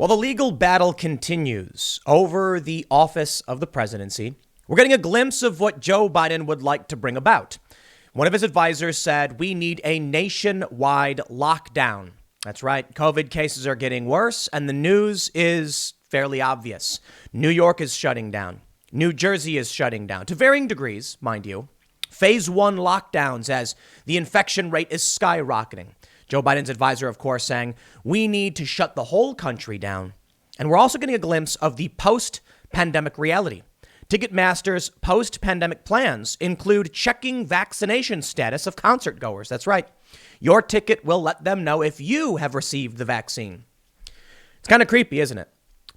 While the legal battle continues over the office of the presidency, we're getting a glimpse of what Joe Biden would like to bring about. One of his advisors said we need a nationwide lockdown. That's right. COVID cases are getting worse, and the news is fairly obvious. New York is shutting down. New Jersey is shutting down, to varying degrees, mind you. Phase 1 lockdowns as the infection rate is skyrocketing. Joe Biden's advisor, of course, saying we need to shut the whole country down. And we're also getting a glimpse of the post-pandemic reality. Ticketmaster's post-pandemic plans include checking vaccination status of concert goers. That's right. Your ticket will let them know if you have received the vaccine. It's kind of creepy, isn't it?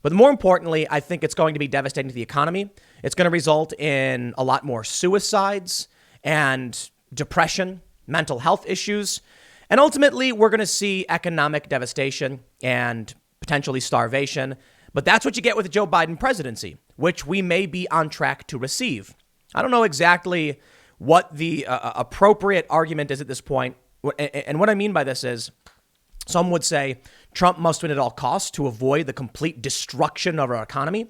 But more importantly, I think it's going to be devastating to the economy. It's going to result in a lot more suicides and depression, mental health issues. And ultimately, we're going to see economic devastation and potentially starvation. But that's what you get with the Joe Biden presidency, which we may be on track to receive. I don't know exactly what the appropriate argument is at this point. And what I mean by this is some would say Trump must win at all costs to avoid the complete destruction of our economy.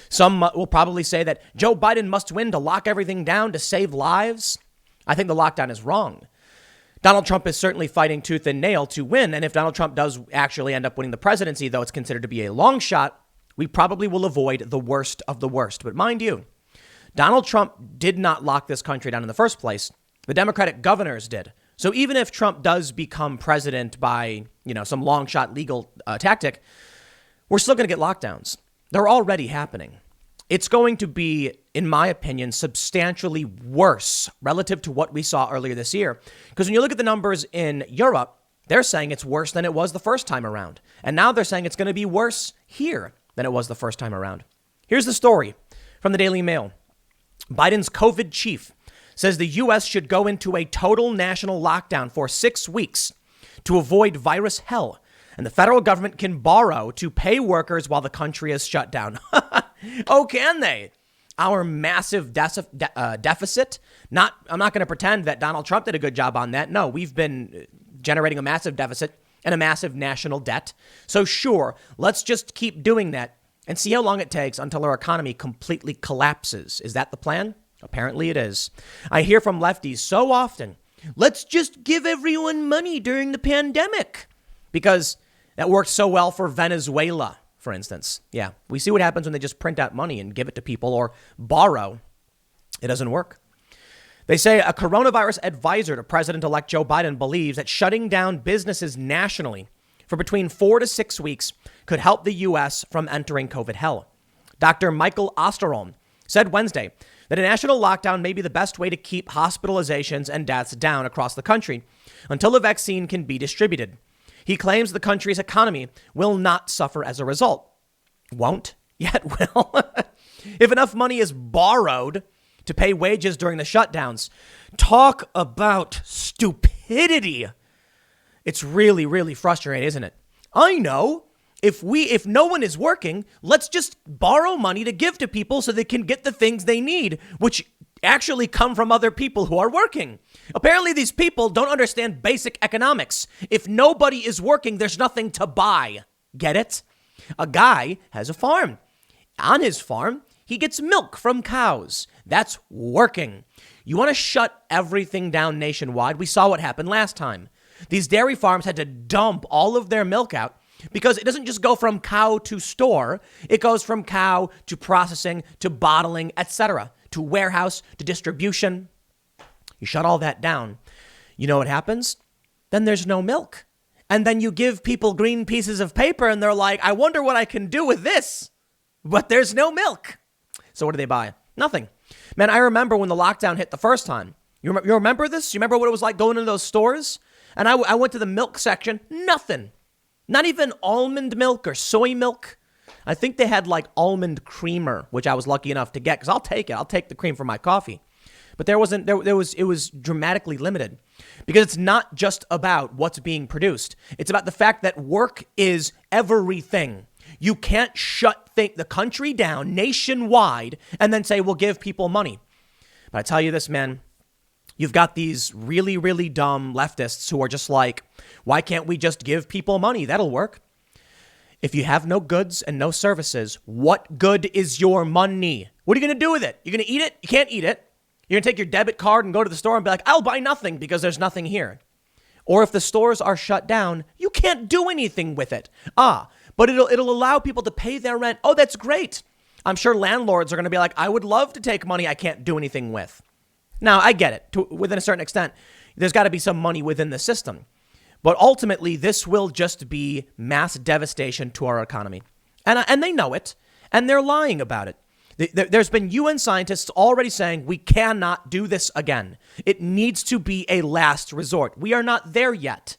Some will probably say that Joe Biden must win to lock everything down to save lives. I think the lockdown is wrong. Donald Trump is certainly fighting tooth and nail to win. And if Donald Trump does actually end up winning the presidency, though it's considered to be a long shot, we probably will avoid the worst of the worst. But mind you, Donald Trump did not lock this country down in the first place. The Democratic governors did. So even if Trump does become president by, some long shot legal tactic, we're still going to get lockdowns. They're already happening. It's going to be, in my opinion, substantially worse relative to what we saw earlier this year. Because when you look at the numbers in Europe, they're saying it's worse than it was the first time around. And now they're saying it's going to be worse here than it was the first time around. Here's the story from the Daily Mail. Biden's COVID chief says the U.S. should go into a total national lockdown for 6 weeks to avoid virus hell. And the federal government can borrow to pay workers while the country is shut down. Oh, can they? Our massive deficit. I'm not going to pretend that Donald Trump did a good job on that. No, we've been generating a massive deficit and a massive national debt. So sure, let's just keep doing that and see how long it takes until our economy completely collapses. Is that the plan? Apparently it is. I hear from lefties so often, let's just give everyone money during the pandemic because that worked so well for Venezuela, for instance. Yeah, we see what happens when they just print out money and give it to people or borrow. It doesn't work. They say a coronavirus advisor to President-elect Joe Biden believes that shutting down businesses nationally for between 4 to 6 weeks could help the U.S. from entering COVID hell. Dr. Michael Osterholm said Wednesday that a national lockdown may be the best way to keep hospitalizations and deaths down across the country until a vaccine can be distributed. He claims the country's economy will not suffer as a result. Won't, yet will. If enough money is borrowed to pay wages during the shutdowns, talk about stupidity. It's really, really frustrating, isn't it? I know. If no one is working, let's just borrow money to give to people so they can get the things they need, which actually come from other people who are working. Apparently, these people don't understand basic economics. If nobody is working, there's nothing to buy. Get it? A guy has a farm. On his farm, he gets milk from cows. That's working. You want to shut everything down nationwide? We saw what happened last time. These dairy farms had to dump all of their milk out because it doesn't just go from cow to store. It goes from cow to processing to bottling, etc., to warehouse to distribution. You shut all that down. You know what happens? Then there's no milk. And then you give people green pieces of paper and they're like, I wonder what I can do with this. But there's no milk. So what do they buy? Nothing. Man, I remember when the lockdown hit the first time. You remember this? You remember what it was like going into those stores? And I went to the milk section. Nothing. Not even almond milk or soy milk. I think they had like almond creamer, which I was lucky enough to get because I'll take it. I'll take the cream for my coffee. But it was dramatically limited because it's not just about what's being produced. It's about the fact that work is everything. You can't shut the country down nationwide and then say, we'll give people money. But I tell you this, man, you've got these really, really dumb leftists who are just like, why can't we just give people money? That'll work. If you have no goods and no services, what good is your money? What are you going to do with it? You're going to eat it? You can't eat it. You're going to take your debit card and go to the store and be like, I'll buy nothing because there's nothing here. Or if the stores are shut down, you can't do anything with it. But it'll allow people to pay their rent. Oh, that's great. I'm sure landlords are going to be like, I would love to take money I can't do anything with. Now, I get it. Within a certain extent, there's got to be some money within the system. But ultimately, this will just be mass devastation to our economy. And they know it. And they're lying about it. There's been UN scientists already saying we cannot do this again. It needs to be a last resort. We are not there yet.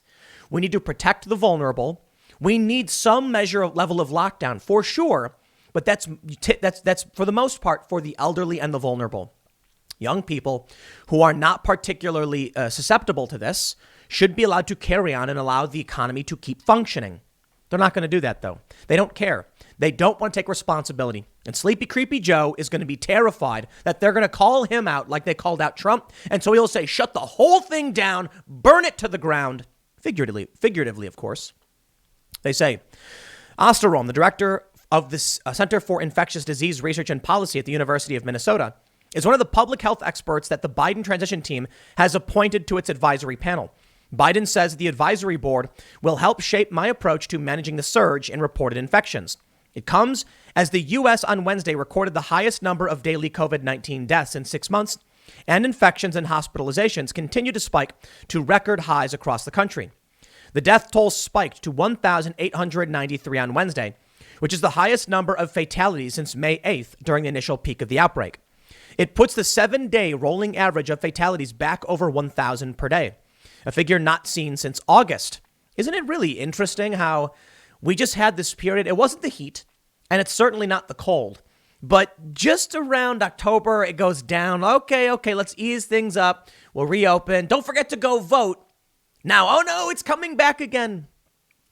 We need to protect the vulnerable. We need some measure of level of lockdown for sure. But that's for the most part for the elderly and the vulnerable. Young people who are not particularly susceptible to this should be allowed to carry on and allow the economy to keep functioning. They're not going to do that, though. They don't care. They don't want to take responsibility. And Sleepy Creepy Joe is going to be terrified that they're going to call him out like they called out Trump. And so he'll say, shut the whole thing down, burn it to the ground. Figuratively, of course. They say, Osterholm, the director of the Center for Infectious Disease Research and Policy at the University of Minnesota, is one of the public health experts that the Biden transition team has appointed to its advisory panel. Biden says the advisory board will help shape my approach to managing the surge in reported infections. It comes as the U.S. on Wednesday recorded the highest number of daily COVID-19 deaths in 6 months, and infections and hospitalizations continue to spike to record highs across the country. The death toll spiked to 1,893 on Wednesday, which is the highest number of fatalities since May 8th during the initial peak of the outbreak. It puts the 7-day rolling average of fatalities back over 1,000 per day, a figure not seen since August. Isn't it really interesting how we just had this period? It wasn't the heat, and it's certainly not the cold, but just around October, it goes down. Okay, let's ease things up. We'll reopen. Don't forget to go vote. Now, oh no, it's coming back again.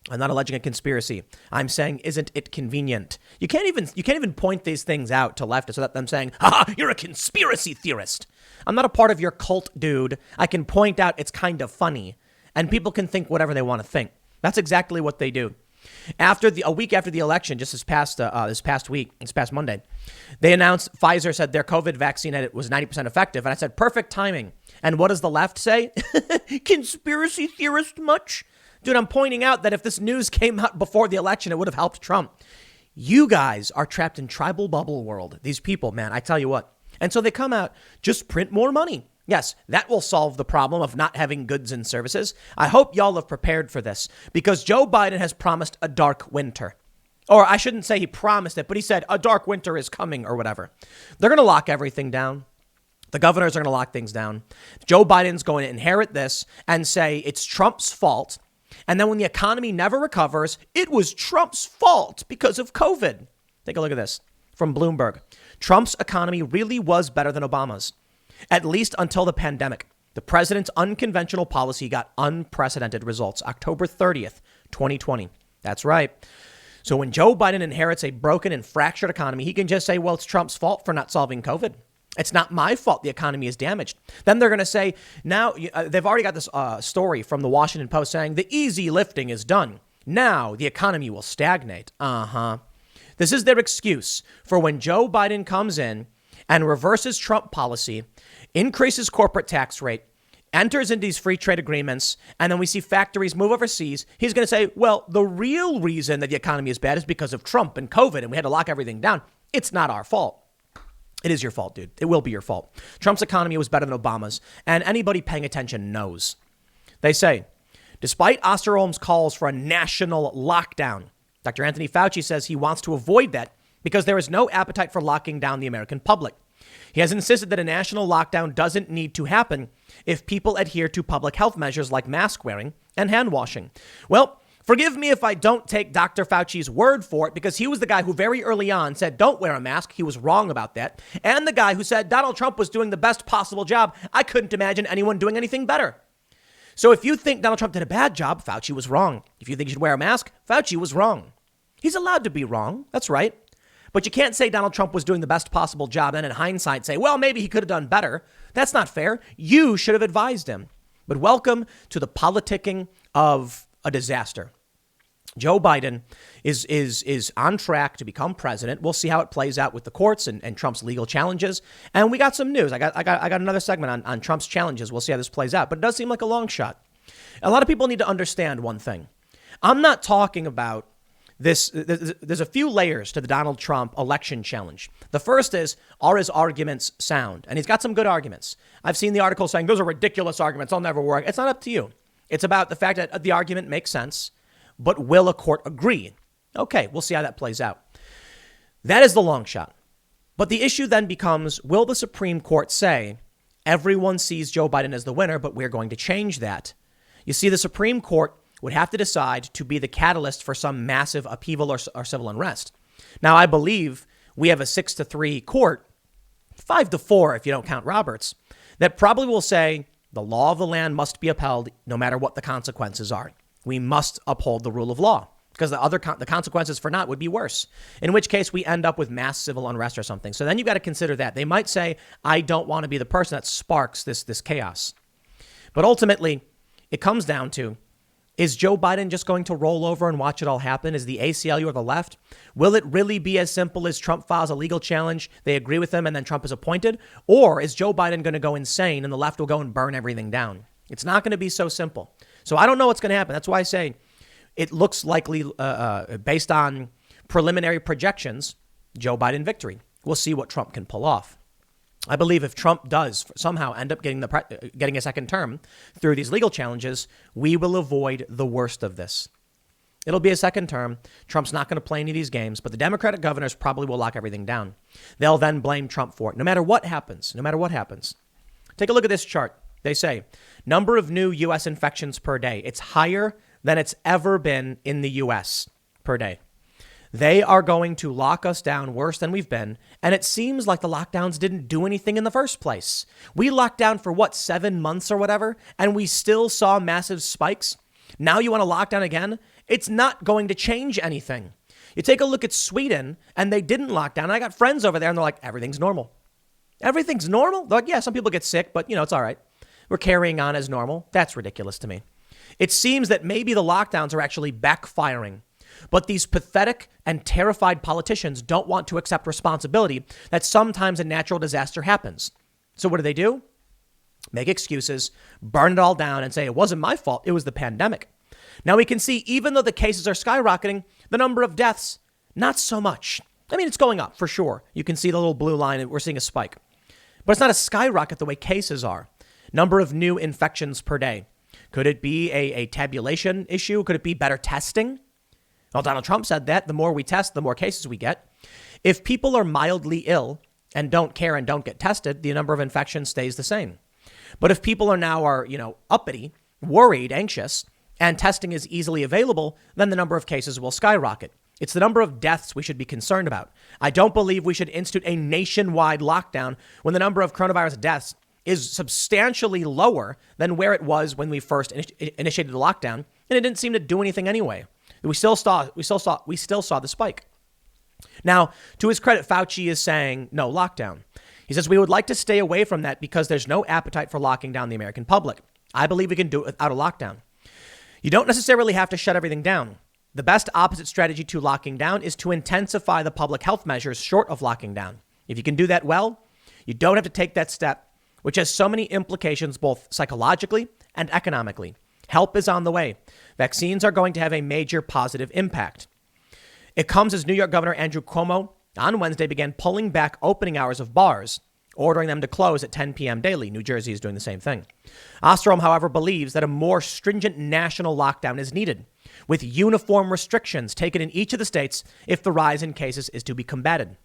I'm not alleging a conspiracy. I'm saying, isn't it convenient? You can't even point these things out to leftists without them saying, you're a conspiracy theorist. I'm not a part of your cult, dude. I can point out it's kind of funny, and people can think whatever they want to think. That's exactly what they do. A week after the election, just this past Monday, they announced Pfizer said their COVID vaccine was 90% effective, and I said perfect timing. And what does the left say? Conspiracy theorist much? Dude, I'm pointing out that if this news came out before the election, it would have helped Trump. You guys are trapped in tribal bubble world. These people, man, I tell you what. And so they come out, just print more money. Yes, that will solve the problem of not having goods and services. I hope y'all have prepared for this because Joe Biden has promised a dark winter. Or I shouldn't say he promised it, but he said a dark winter is coming or whatever. They're going to lock everything down. The governors are going to lock things down. Joe Biden's going to inherit this and say it's Trump's fault. And then when the economy never recovers, it was Trump's fault because of COVID. Take a look at this from Bloomberg. Trump's economy really was better than Obama's, at least until the pandemic. The president's unconventional policy got unprecedented results. October 30th, 2020. That's right. So when Joe Biden inherits a broken and fractured economy, he can just say, well, it's Trump's fault for not solving COVID. It's not my fault the economy is damaged. Then they're going to say, now they've already got this story from the Washington Post saying the easy lifting is done. Now the economy will stagnate. This is their excuse for when Joe Biden comes in and reverses Trump policy, increases corporate tax rate, enters into these free trade agreements, and then we see factories move overseas. He's going to say, well, the real reason that the economy is bad is because of Trump and COVID, and we had to lock everything down. It's not our fault. It is your fault, dude. It will be your fault. Trump's economy was better than Obama's, and anybody paying attention knows. They say, despite Osterholm's calls for a national lockdown, Dr. Anthony Fauci says he wants to avoid that because there is no appetite for locking down the American public. He has insisted that a national lockdown doesn't need to happen if people adhere to public health measures like mask wearing and hand washing. Well, forgive me if I don't take Dr. Fauci's word for it, because he was the guy who very early on said, don't wear a mask. He was wrong about that. And the guy who said Donald Trump was doing the best possible job. I couldn't imagine anyone doing anything better. So if you think Donald Trump did a bad job, Fauci was wrong. If you think you should wear a mask, Fauci was wrong. He's allowed to be wrong. That's right. But you can't say Donald Trump was doing the best possible job and in hindsight say, well, maybe he could have done better. That's not fair. You should have advised him. But welcome to the politicking of a disaster. Joe Biden is on track to become president. We'll see how it plays out with the courts and Trump's legal challenges. And we got some news. I got another segment on Trump's challenges. We'll see how this plays out. But it does seem like a long shot. A lot of people need to understand one thing. I'm not talking about this. There's a few layers to the Donald Trump election challenge. The first is, are his arguments sound? And he's got some good arguments. I've seen the article saying those are ridiculous arguments. They'll never work. It's not up to you. It's about the fact that the argument makes sense. But will a court agree? Okay, we'll see how that plays out. That is the long shot. But the issue then becomes, will the Supreme Court say, everyone sees Joe Biden as the winner, but we're going to change that? You see, the Supreme Court would have to decide to be the catalyst for some massive upheaval or civil unrest. Now, I believe we have a 6-3 court, 5-4 if you don't count Roberts, that probably will say the law of the land must be upheld no matter what the consequences are. We must uphold the rule of law because the consequences for not would be worse, in which case we end up with mass civil unrest or something. So then you've got to consider that. They might say, I don't want to be the person that sparks this chaos. But ultimately, it comes down to, is Joe Biden just going to roll over and watch it all happen? Is the ACLU or the left? Will it really be as simple as Trump files a legal challenge, they agree with him, and then Trump is appointed? Or is Joe Biden going to go insane and the left will go and burn everything down? It's not going to be so simple. So I don't know what's going to happen. That's why I say it looks likely, based on preliminary projections, Joe Biden victory. We'll see what Trump can pull off. I believe if Trump does somehow end up getting a second term through these legal challenges, we will avoid the worst of this. It'll be a second term. Trump's not going to play any of these games, but the Democratic governors probably will lock everything down. They'll then blame Trump for it, no matter what happens. Take a look at this chart. They say number of new U.S. infections per day. It's higher than it's ever been in the U.S. per day. They are going to lock us down worse than we've been. And it seems like the lockdowns didn't do anything in the first place. We locked down for 7 months or whatever, and we still saw massive spikes. Now you want to lock down again? It's not going to change anything. You take a look at Sweden and they didn't lock down. I got friends over there and they're like, everything's normal. Everything's normal? They're like, yeah, some people get sick, but it's all right. We're carrying on as normal. That's ridiculous to me. It seems that maybe the lockdowns are actually backfiring. But these pathetic and terrified politicians don't want to accept responsibility that sometimes a natural disaster happens. So what do? Make excuses, burn it all down and say it wasn't my fault. It was the pandemic. Now we can see, even though the cases are skyrocketing, the number of deaths, not so much. I mean, it's going up for sure. You can see the little blue line and we're seeing a spike. But it's not a skyrocket the way cases are. Number of new infections per day. Could it be a tabulation issue? Could it be better testing? Well, Donald Trump said that the more we test, the more cases we get. If people are mildly ill and don't care and don't get tested, the number of infections stays the same. But if people are uppity, worried, anxious, and testing is easily available, then the number of cases will skyrocket. It's the number of deaths we should be concerned about. I don't believe we should institute a nationwide lockdown when the number of coronavirus deaths is substantially lower than where it was when we first initiated the lockdown, and it didn't seem to do anything anyway. We still saw the spike. Now, to his credit, Fauci is saying no lockdown. He says we would like to stay away from that because there's no appetite for locking down the American public. I believe we can do it without a lockdown. You don't necessarily have to shut everything down. The best opposite strategy to locking down is to intensify the public health measures short of locking down. If you can do that well, you don't have to take that step, which has so many implications both psychologically and economically. Help is on the way. Vaccines are going to have a major positive impact. It comes as New York Governor Andrew Cuomo on Wednesday began pulling back opening hours of bars, ordering them to close at 10 p.m. daily. New Jersey is doing the same thing. Ostrom, however, believes that a more stringent national lockdown is needed, with uniform restrictions taken in each of the states if the rise in cases is to be combated.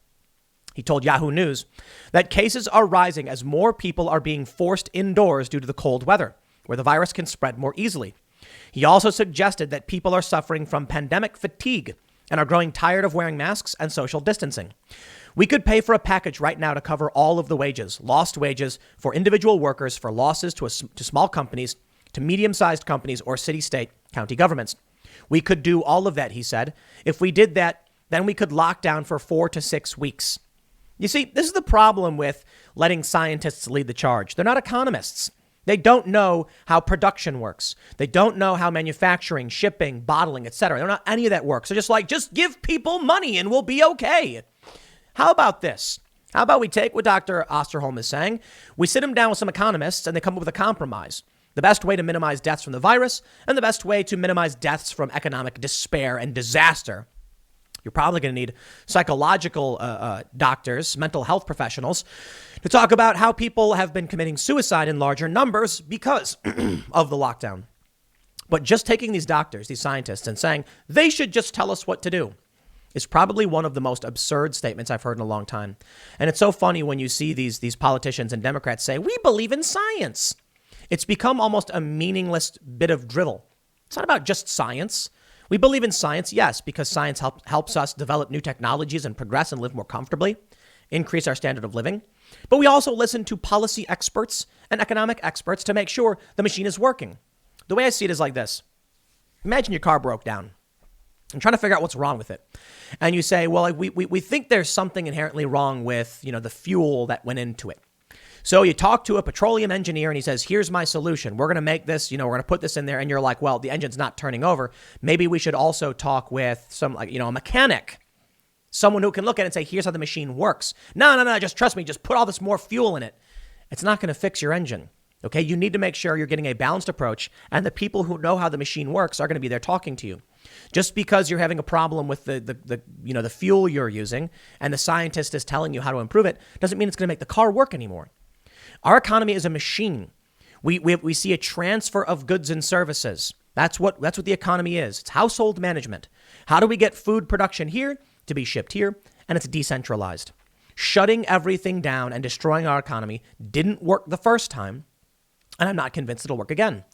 He told Yahoo News that cases are rising as more people are being forced indoors due to the cold weather, where the virus can spread more easily. He also suggested that people are suffering from pandemic fatigue and are growing tired of wearing masks and social distancing. We could pay for a package right now to cover all of the wages, lost wages for individual workers, for losses to small companies, to medium-sized companies or city, state, county governments. We could do all of that, he said. If we did that, then we could lock down for 4 to 6 weeks. You see, this is the problem with letting scientists lead the charge. They're not economists. They don't know how production works. They don't know how manufacturing, shipping, bottling, etc. They don't know how any of that works. They're just like, just give people money and we'll be okay. How about this? How about we take what Dr. Osterholm is saying, we sit him down with some economists and they come up with a compromise. The best way to minimize deaths from the virus and the best way to minimize deaths from economic despair and disaster. You're probably going to need psychological doctors, mental health professionals to talk about how people have been committing suicide in larger numbers because of the lockdown. But just taking these doctors, these scientists, and saying they should just tell us what to do is probably one of the most absurd statements I've heard in a long time. And it's so funny when you see these politicians and Democrats say, we believe in science. It's become almost a meaningless bit of drivel. It's not about just science. We believe in science, yes, because science helps us develop new technologies and progress and live more comfortably, increase our standard of living. But we also listen to policy experts and economic experts to make sure the machine is working. The way I see it is like this. Imagine your car broke down. I'm trying to figure out what's wrong with it. And you say, well, we think there's something inherently wrong with, the fuel that went into it. So you talk to a petroleum engineer and he says, here's my solution. We're going to make this, we're going to put this in there. And you're like, well, the engine's not turning over. Maybe we should also talk with some a mechanic, someone who can look at it and say, here's how the machine works. No, just trust me. Just put all this more fuel in it. It's not going to fix your engine. OK, you need to make sure you're getting a balanced approach. And the people who know how the machine works are going to be there talking to you. Just because you're having a problem with the fuel you're using and the scientist is telling you how to improve it doesn't mean it's going to make the car work anymore. Our economy is a machine. We see a transfer of goods and services. That's what the economy is. It's household management. How do we get food production here to be shipped here? And it's decentralized. Shutting everything down and destroying our economy didn't work the first time, and I'm not convinced it'll work again.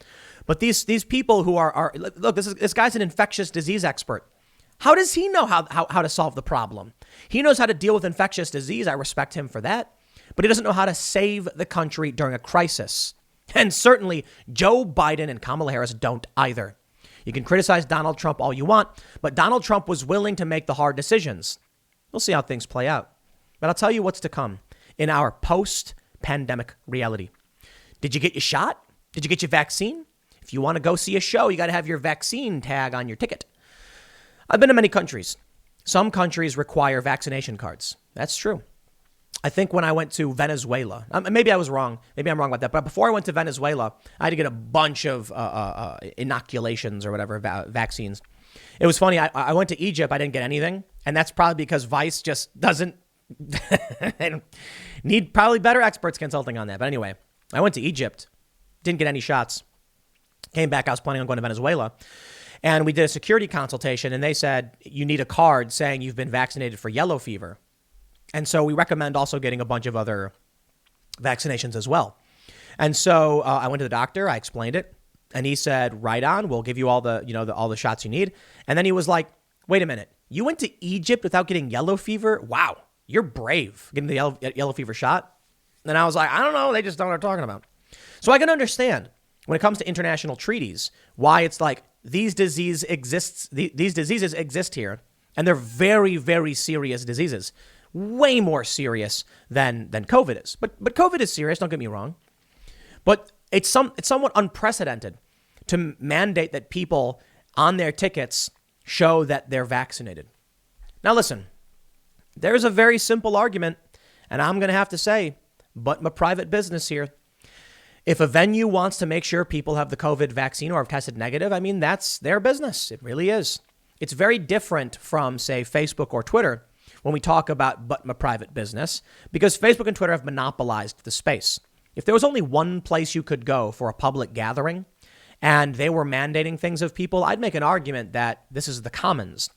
But these people who are look, this guy's an infectious disease expert. How does he know how to solve the problem? He knows how to deal with infectious disease. I respect him for that. But he doesn't know how to save the country during a crisis. And certainly Joe Biden and Kamala Harris don't either. You can criticize Donald Trump all you want, but Donald Trump was willing to make the hard decisions. We'll see how things play out. But I'll tell you what's to come in our post-pandemic reality. Did you get your shot? Did you get your vaccine? If you want to go see a show, you got to have your vaccine tag on your ticket. I've been to many countries. Some countries require vaccination cards. That's true. I think when I went to Venezuela, maybe I was wrong. Maybe I'm wrong about that. But before I went to Venezuela, I had to get a bunch of inoculations or whatever, vaccines. It was funny. I went to Egypt. I didn't get anything. And that's probably because Vice just doesn't need probably better experts consulting on that. But anyway, I went to Egypt, didn't get any shots. Came back. I was planning on going to Venezuela. And we did a security consultation. And they said, you need a card saying you've been vaccinated for yellow fever. And so we recommend also getting a bunch of other vaccinations as well. And so I went to the doctor. I explained it. And he said, right on. We'll give you all the, all the shots you need. And then he was like, wait a minute. You went to Egypt without getting yellow fever? Wow. You're brave getting the yellow fever shot. And I was like, I don't know. They just don't know what they're talking about. So I can understand when it comes to international treaties, why it's like these diseases exist here. And they're very, very serious diseases. Way more serious than COVID is. But COVID is serious, don't get me wrong. But it's somewhat unprecedented to mandate that people on their tickets show that they're vaccinated. Now listen, there's a very simple argument, and I'm going to have to say, but my private business here. If a venue wants to make sure people have the COVID vaccine or have tested negative, I mean, that's their business. It really is. It's very different from, say, Facebook or Twitter when we talk about but my private business, because Facebook and Twitter have monopolized the space. If there was only one place you could go for a public gathering and they were mandating things of people, I'd make an argument that this is the commons.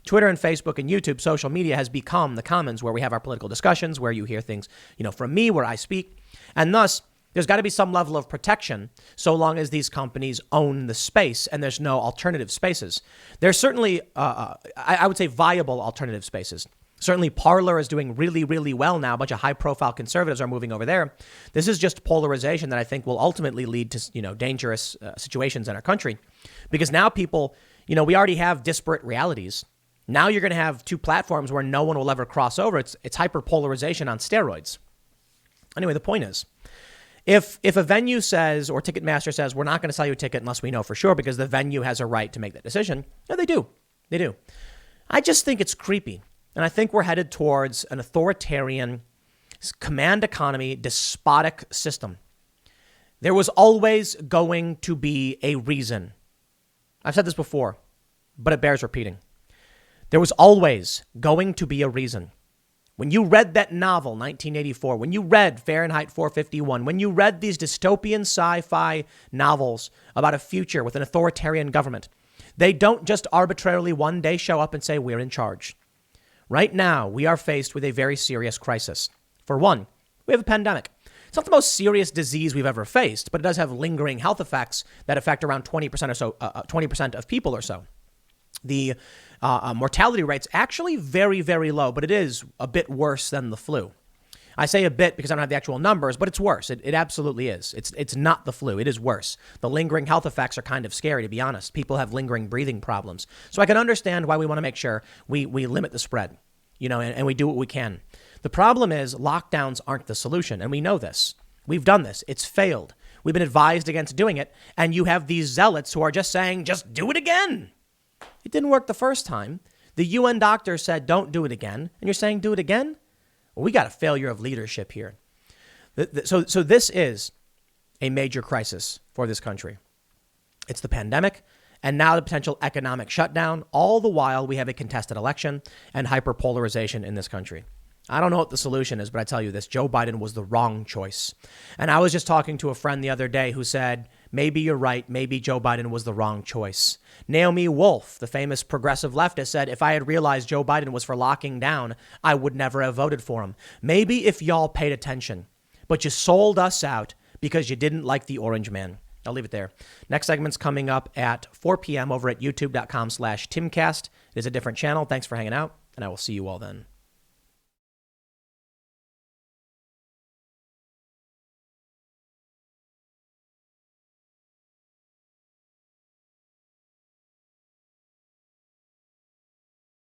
Twitter and Facebook and YouTube, social media has become the commons where we have our political discussions, where you hear things, from me, where I speak. And thus, there's got to be some level of protection so long as these companies own the space and there's no alternative spaces. There's certainly, I would say, viable alternative spaces. Certainly Parler is doing really, really well now. A bunch of high-profile conservatives are moving over there. This is just polarization that I think will ultimately lead to, dangerous situations in our country. Because now people, we already have disparate realities. Now you're going to have two platforms where no one will ever cross over. It's hyper-polarization on steroids. Anyway, the point is, If a venue says, or Ticketmaster says, we're not going to sell you a ticket unless we know for sure because the venue has a right to make that decision. No, they do. They do. I just think it's creepy. And I think we're headed towards an authoritarian command economy, despotic system. There was always going to be a reason. I've said this before, but it bears repeating. There was always going to be a reason. When you read that novel, 1984, when you read Fahrenheit 451, when you read these dystopian sci-fi novels about a future with an authoritarian government, they don't just arbitrarily one day show up and say, we're in charge. Right now, we are faced with a very serious crisis. For one, we have a pandemic. It's not the most serious disease we've ever faced, but it does have lingering health effects that affect around 20% or so, 20% of people or so. The mortality rate's actually very, very low, but it is a bit worse than the flu. I say a bit because I don't have the actual numbers, but it's worse. It absolutely is. It's not the flu. It is worse. The lingering health effects are kind of scary, to be honest. People have lingering breathing problems. So I can understand why we want to make sure we limit the spread, and we do what we can. The problem is lockdowns aren't the solution, and we know this. We've done this. It's failed. We've been advised against doing it, and you have these zealots who are just saying, just do it again. It didn't work the first time. The UN doctor said, don't do it again. And you're saying, do it again? Well, we got a failure of leadership here. So this is a major crisis for this country. It's the pandemic and now the potential economic shutdown. All the while we have a contested election and hyperpolarization in this country. I don't know what the solution is, but I tell you this, Joe Biden was the wrong choice. And I was just talking to a friend the other day who said, maybe you're right. Maybe Joe Biden was the wrong choice. Naomi Wolf, the famous progressive leftist, said, if I had realized Joe Biden was for locking down, I would never have voted for him. Maybe if y'all paid attention, but you sold us out because you didn't like the orange man. I'll leave it there. Next segment's coming up at 4 p.m. over at youtube.com/Timcast. It is a different channel. Thanks for hanging out, and I will see you all then.